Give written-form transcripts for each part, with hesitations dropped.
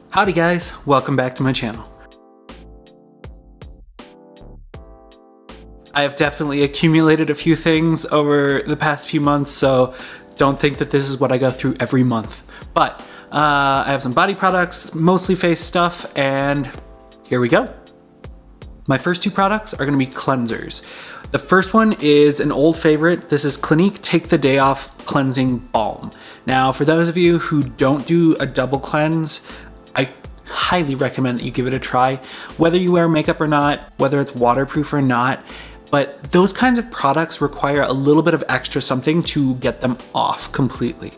Howdy guys, welcome back to my channel. I have definitely accumulated a few things over the past few months, so don't think that this is what I go through every month. But I have some body products, mostly face stuff, and here we go. My first two products are gonna be cleansers. The first one is an old favorite. This is Clinique Take the Day Off Cleansing Balm. Now, for those of you who don't do a double cleanse, I highly recommend that you give it a try, whether you wear makeup or not, whether it's waterproof or not. But those kinds of products require a little bit of extra something to get them off completely.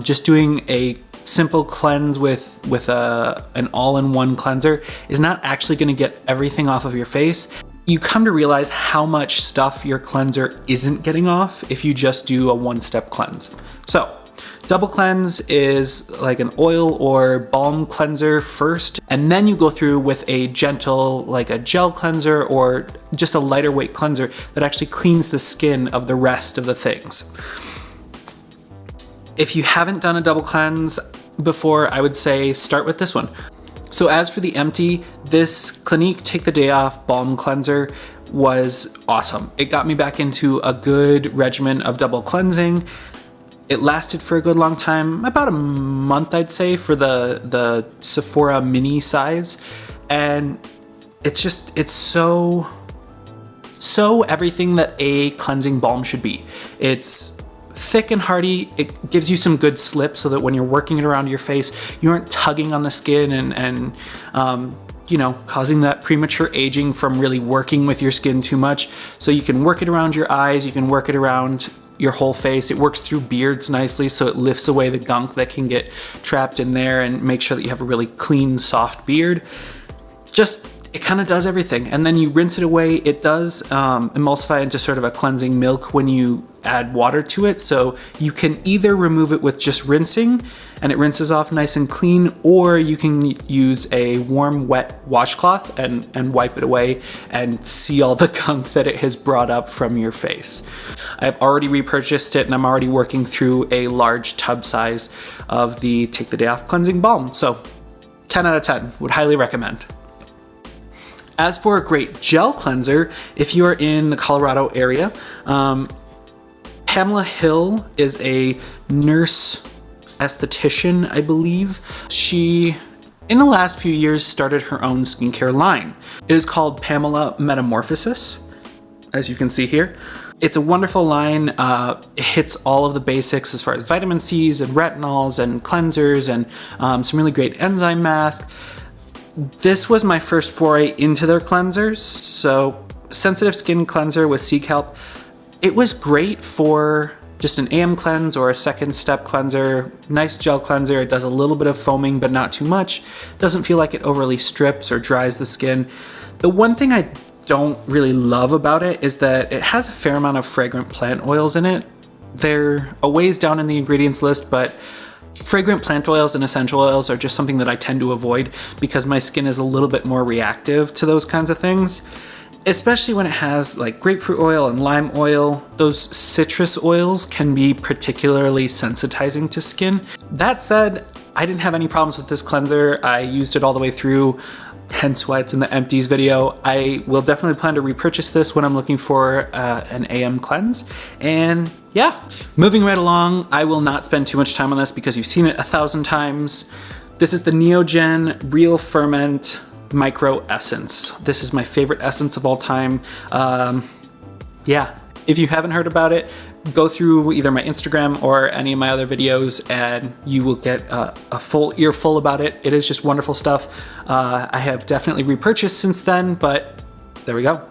Just doing a simple cleanse with an all-in-one cleanser is not actually going to get everything off of your face. You come to realize how much stuff your cleanser isn't getting off if you just do a one-step cleanse. So, double cleanse is like an oil or balm cleanser first, and then you go through with a gentle, like a gel cleanser or just a lighter weight cleanser that actually cleans the skin of the rest of the things. If you haven't done a double cleanse before, I would say start with this one. So as for the empty, this Clinique Take the Day Off Balm Cleanser was awesome. It got me back into a good regimen of double cleansing. It lasted for a good long time, about a month I'd say for the Sephora mini size. And it's so everything that a cleansing balm should be. It's thick and hearty. It gives you some good slip so that when you're working it around your face, you aren't tugging on the skin and you know, causing that premature aging from really working with your skin too much. So you can work it around your eyes, you can work it around your whole face. It works through beards nicely, so it lifts away the gunk that can get trapped in there and make sure that you have a really clean, soft beard. It kind of does everything. And then you rinse it away. It does emulsify into sort of a cleansing milk when you add water to it. So you can either remove it with just rinsing and it rinses off nice and clean, or you can use a warm, wet washcloth and wipe it away and see all the gunk that it has brought up from your face. I've already repurchased it and I'm already working through a large tub size of the Take the Day Off Cleansing Balm. So 10 out of 10, would highly recommend. As for a great gel cleanser, if you're in the Colorado area, Pamela Hill is a nurse esthetician, I believe. She, in the last few years, started her own skincare line. It is called Pamela Metamorphosis, as you can see here. It's a wonderful line. It hits all of the basics as far as vitamin C's and retinols and cleansers and some really great enzyme masks. This was my first foray into their cleansers. So sensitive skin cleanser with sea kelp. It was great for just an AM cleanse or a second step cleanser. Nice gel cleanser. It does a little bit of foaming, but not too much. Doesn't feel like it overly strips or dries the skin. The one thing I don't really love about it is that it has a fair amount of fragrant plant oils in it. They're a ways down in the ingredients list, but fragrant plant oils and essential oils are just something that I tend to avoid because my skin is a little bit more reactive to those kinds of things, especially when it has like grapefruit oil and lime oil. Those citrus oils can be particularly sensitizing to skin. That said, I didn't have any problems with this cleanser. I used it all the way through, hence why it's in the Empties video. I will definitely plan to repurchase this when I'm looking for an AM cleanse. And yeah, moving right along, I will not spend too much time on this because you've seen it 1,000 times. This is the Neogen Real Ferment Micro Essence. This is my favorite essence of all time. Yeah, if you haven't heard about it, go through either my Instagram or any of my other videos and you will get a full earful about it. It is just wonderful stuff. I have definitely repurchased since then, but there we go.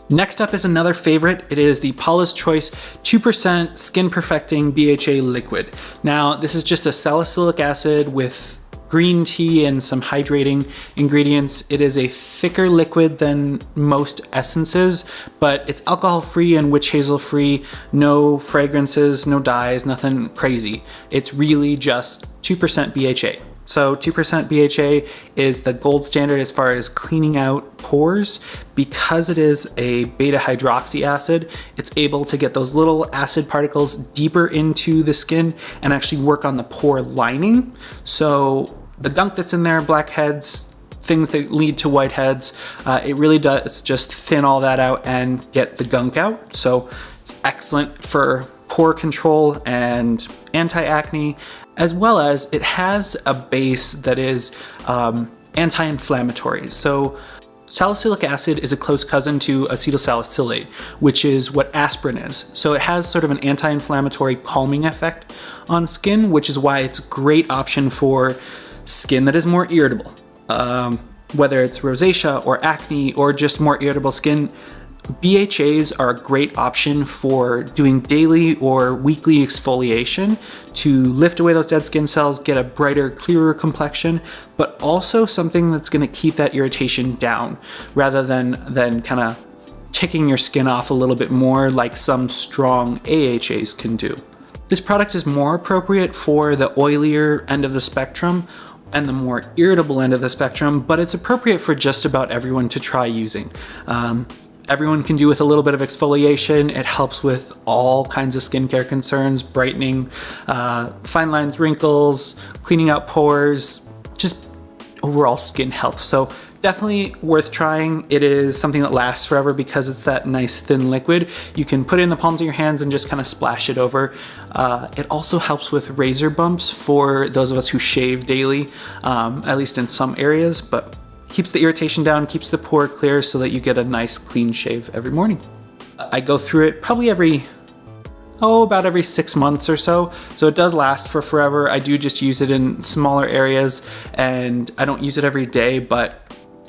Next up is another favorite. It is the Paula's Choice 2% Skin Perfecting BHA Liquid. Now, this is just a salicylic acid with green tea and some hydrating ingredients. It is a thicker liquid than most essences, but it's alcohol-free and witch hazel-free, no fragrances, no dyes, nothing crazy. It's really just 2% BHA. So 2% BHA is the gold standard as far as cleaning out pores. Because it is a beta hydroxy acid, it's able to get those little acid particles deeper into the skin and actually work on the pore lining. So the gunk that's in there, blackheads, things that lead to whiteheads. It really does just thin all that out and get the gunk out. So it's excellent for pore control and anti-acne, as well as it has a base that is anti-inflammatory. So salicylic acid is a close cousin to acetylsalicylate, which is what aspirin is. So it has sort of an anti-inflammatory calming effect on skin, which is why it's a great option for skin that is more irritable. Whether it's rosacea or acne or just more irritable skin, BHAs are a great option for doing daily or weekly exfoliation to lift away those dead skin cells, get a brighter, clearer complexion, but also something that's going to keep that irritation down rather than kind of ticking your skin off a little bit more like some strong AHAs can do. This product is more appropriate for the oilier end of the spectrum and the more irritable end of the spectrum, but it's appropriate for just about everyone to try using. Everyone can do with a little bit of exfoliation. It helps with all kinds of skincare concerns, brightening, fine lines, wrinkles, cleaning out pores, just overall skin health. So definitely worth trying. It is something that lasts forever because it's that nice thin liquid. You can put it in the palms of your hands and just kind of splash it over. It also helps with razor bumps for those of us who shave daily, at least in some areas, but keeps the irritation down, keeps the pore clear so that you get a nice clean shave every morning. I go through it probably about every 6 months or so. So it does last for forever. I do just use it in smaller areas and I don't use it every day, but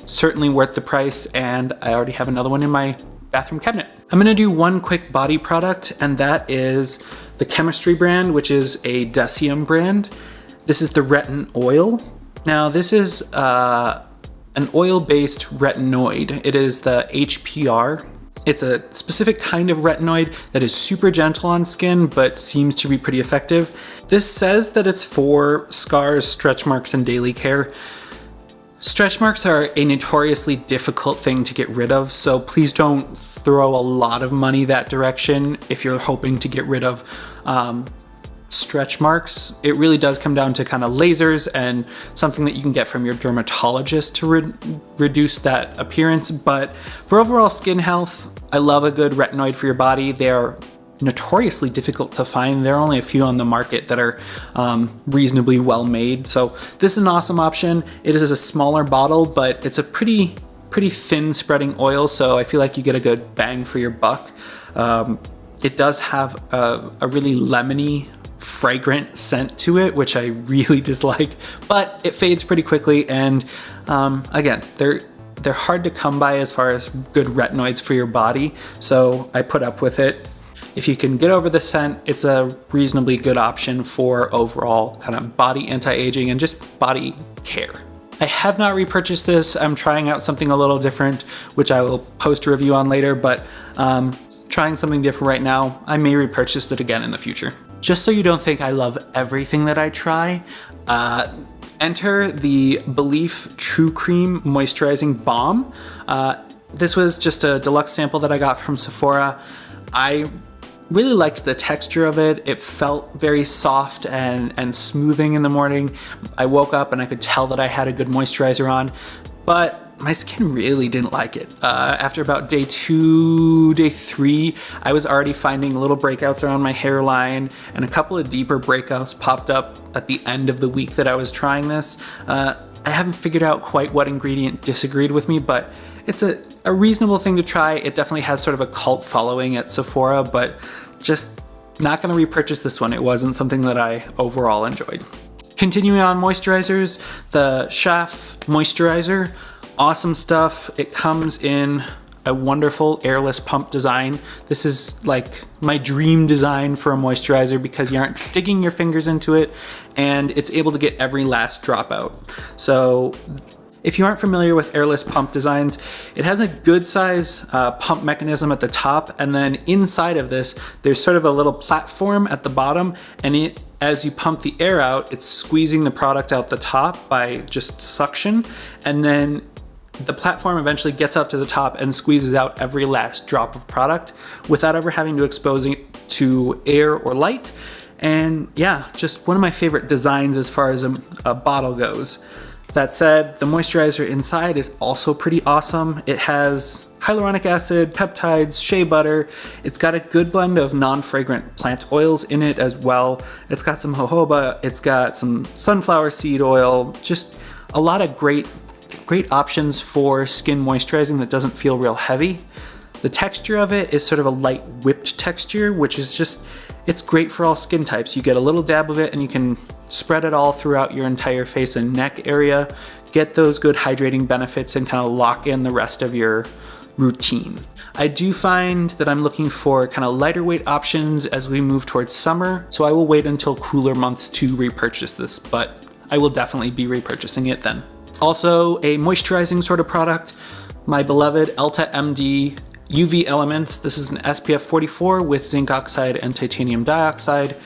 certainly worth the price. And I already have another one in my bathroom cabinet. I'm gonna do one quick body product, and that is the Chemistry brand, which is a Deciem brand. This is the RetinOil. Now this is an oil-based retinoid. It is the HPR. It's a specific kind of retinoid that is super gentle on skin, but seems to be pretty effective. This says that it's for scars, stretch marks, and daily care. Stretch marks are a notoriously difficult thing to get rid of, so please don't throw a lot of money that direction if you're hoping to get rid of stretch marks. It really does come down to kind of lasers and something that you can get from your dermatologist to reduce that appearance. But for overall skin health, I love a good retinoid for your body. They're notoriously difficult to find. There are only a few on the market that are reasonably well made. So this is an awesome option. It is a smaller bottle, but it's a pretty thin spreading oil. So I feel like you get a good bang for your buck. It does have a really lemony, fragrant scent to it, which I really dislike, but it fades pretty quickly. And again, they're hard to come by as far as good retinoids for your body, so I put up with it. If you can get over the scent, it's a reasonably good option for overall kind of body anti-aging and just body care. I have not repurchased this. I'm trying out something a little different, which I will post a review on later, but trying something different right now. I may repurchase it again in the future. Just so you don't think I love everything that I try, enter the Belief True Cream Moisturizing Balm. This was just a deluxe sample that I got from Sephora. I really liked the texture of it. It felt very soft and smoothing in the morning. I woke up and I could tell that I had a good moisturizer on, but my skin really didn't like it. After about day 2, day 3, I was already finding little breakouts around my hairline, and a couple of deeper breakouts popped up at the end of the week that I was trying this. I haven't figured out quite what ingredient disagreed with me, but it's a reasonable thing to try. It definitely has sort of a cult following at Sephora, but just not gonna repurchase this one. It wasn't something that I overall enjoyed. Continuing on moisturizers, the Schaf moisturizer. Awesome stuff. It comes in a wonderful airless pump design. This is like my dream design for a moisturizer because you aren't digging your fingers into it and it's able to get every last drop out. So if you aren't familiar with airless pump designs, it has a good size pump mechanism at the top, and then inside of this, there's sort of a little platform at the bottom, and as you pump the air out, it's squeezing the product out the top by just suction, and then the platform eventually gets up to the top and squeezes out every last drop of product without ever having to expose it to air or light. And yeah, just one of my favorite designs as far as a bottle goes. That said, the moisturizer inside is also pretty awesome. It has hyaluronic acid, peptides, shea butter. It's got a good blend of non-fragrant plant oils in it as well. It's got some jojoba, it's got some sunflower seed oil, just a lot of great options for skin moisturizing that doesn't feel real heavy. The texture of it is sort of a light whipped texture, which is just, it's great for all skin types. You get a little dab of it and you can spread it all throughout your entire face and neck area, get those good hydrating benefits and kind of lock in the rest of your routine. I do find that I'm looking for kind of lighter weight options as we move towards summer, so I will wait until cooler months to repurchase this, but I will definitely be repurchasing it then. Also, a moisturizing sort of product, my beloved Elta MD UV Elements. This is an SPF 44 with zinc oxide and titanium dioxide.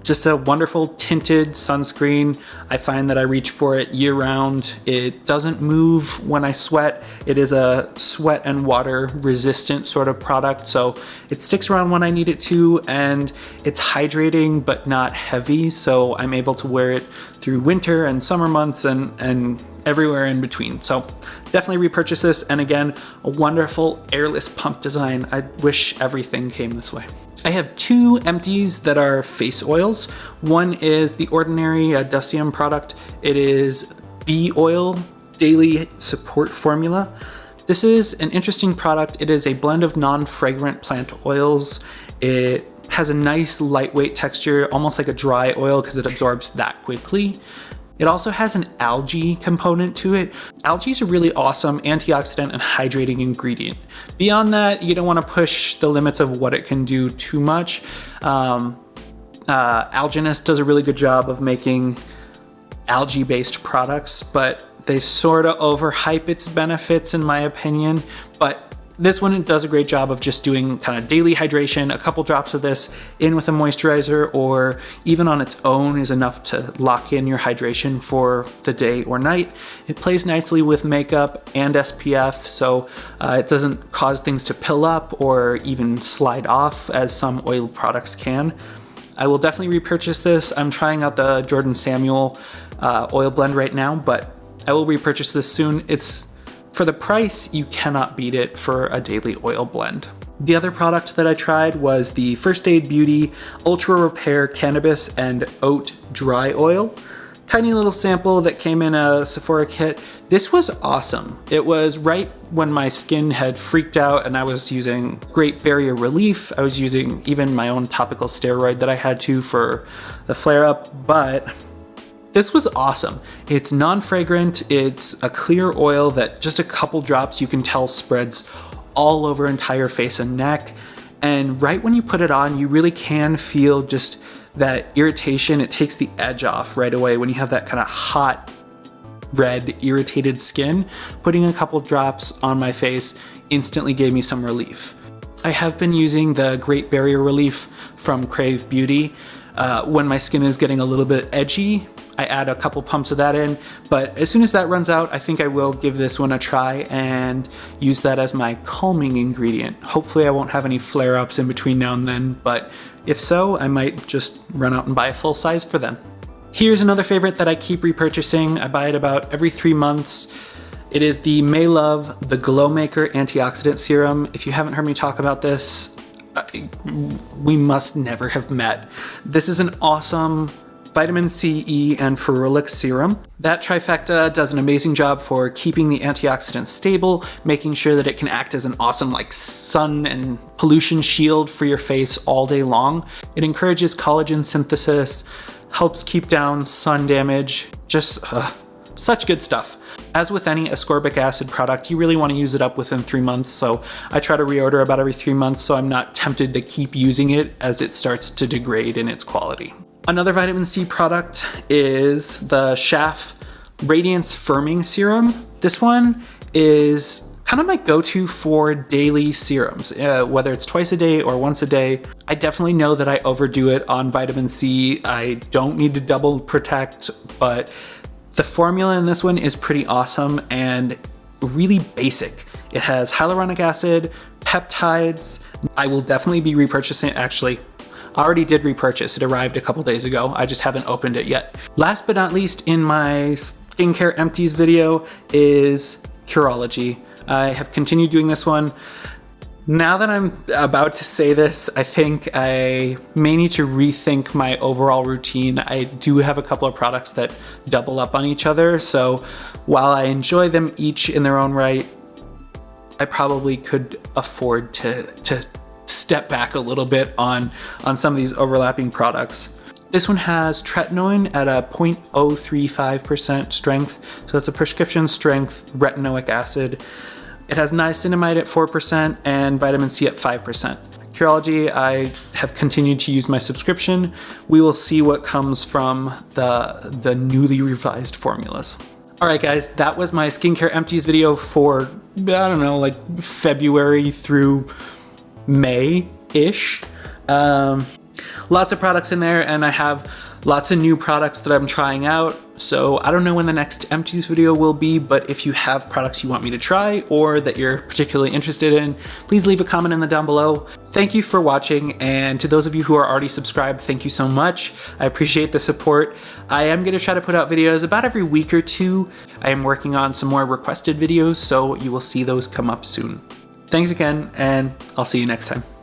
Just a wonderful tinted sunscreen. I find that I reach for it year round. It doesn't move when I sweat. It is a sweat and water resistant sort of product, so it sticks around when I need it to, and it's hydrating but not heavy, so I'm able to wear it through winter and summer months and everywhere in between. So definitely repurchase this, and again, a wonderful airless pump design. I wish everything came this way. I have two Empties that are face oils. One is the ordinary Ducium product. It is bee oil daily support formula. This is an interesting product. It is a blend of non-fragrant plant oils. It has a nice lightweight texture, almost like a dry oil because it absorbs that quickly. It also has an algae component to it. Algae is a really awesome antioxidant and hydrating ingredient. Beyond that, you don't want to push the limits of what it can do too much. Alginist does a really good job of making algae-based products, but they sort of overhype its benefits in my opinion. But this one does a great job of just doing kind of daily hydration. A couple drops of this in with a moisturizer or even on its own is enough to lock in your hydration for the day or night. It plays nicely with makeup and SPF, so it doesn't cause things to pill up or even slide off as some oil products can. I will definitely repurchase this. I'm trying out the Jordan Samuel oil blend right now, but I will repurchase this soon. For the price, you cannot beat it for a daily oil blend. The other product that I tried was the First Aid Beauty Ultra Repair Cannabis and Oat Dry Oil. Tiny little sample that came in a Sephora kit. This was awesome. It was right when my skin had freaked out and I was using Great Barrier Relief. I was using even my own topical steroid that I had to for the flare-up, but this was awesome. It's non-fragrant, it's a clear oil that just a couple drops you can tell spreads all over entire face and neck. And right when you put it on, you really can feel just that irritation. It takes the edge off right away when you have that kind of hot, red, irritated skin. Putting a couple drops on my face instantly gave me some relief. I have been using the Great Barrier Relief from Crave Beauty. When my skin is getting a little bit edgy, I add a couple pumps of that in, but as soon as that runs out, I think I will give this one a try and use that as my calming ingredient. Hopefully I won't have any flare-ups in between now and then, but if so, I might just run out and buy a full size for then. Here's another favorite that I keep repurchasing. I buy it about every 3 months. It is the Maelove The Glow Maker Antioxidant Serum. If you haven't heard me talk about this, we must never have met. This is an awesome vitamin C, E, and ferulic serum. That trifecta does an amazing job for keeping the antioxidants stable, making sure that it can act as an awesome sun and pollution shield for your face all day long. It encourages collagen synthesis, helps keep down sun damage, just such good stuff. As with any ascorbic acid product, you really want to use it up within 3 months, so I try to reorder about every 3 months so I'm not tempted to keep using it as it starts to degrade in its quality. Another vitamin C product is the Schaf Radiance Firming Serum. This one is kind of my go-to for daily serums, whether it's twice a day or once a day. I definitely know that I overdo it on vitamin C. I don't need to double protect, but the formula in this one is pretty awesome and really basic. It has hyaluronic acid, peptides. I will definitely be repurchasing it. Actually, I already did repurchase. It arrived a couple days ago. I just haven't opened it yet. Last but not least in my skincare empties video is Curology. I have continued doing this one. Now that I'm about to say this, I think I may need to rethink my overall routine. I do have a couple of products that double up on each other, so while I enjoy them each in their own right, I probably could afford to step back a little bit on some of these overlapping products. This one has tretinoin at a 0.035% strength, so that's a prescription strength retinoic acid. It has niacinamide at 4% and vitamin C at 5%. Curology, I have continued to use my subscription. We will see what comes from the newly revised formulas. All right, guys, that was my skincare empties video for, I don't know, like February through May-ish. Lots of products in there, and I have lots of new products that I'm trying out. So I don't know when the next empties video will be, but if you have products you want me to try or that you're particularly interested in, please leave a comment in the down below. Thank you for watching, and to those of you who are already subscribed, thank you so much. I appreciate the support. I am gonna try to put out videos about every week or two. I am working on some more requested videos, so you will see those come up soon. Thanks again, and I'll see you next time.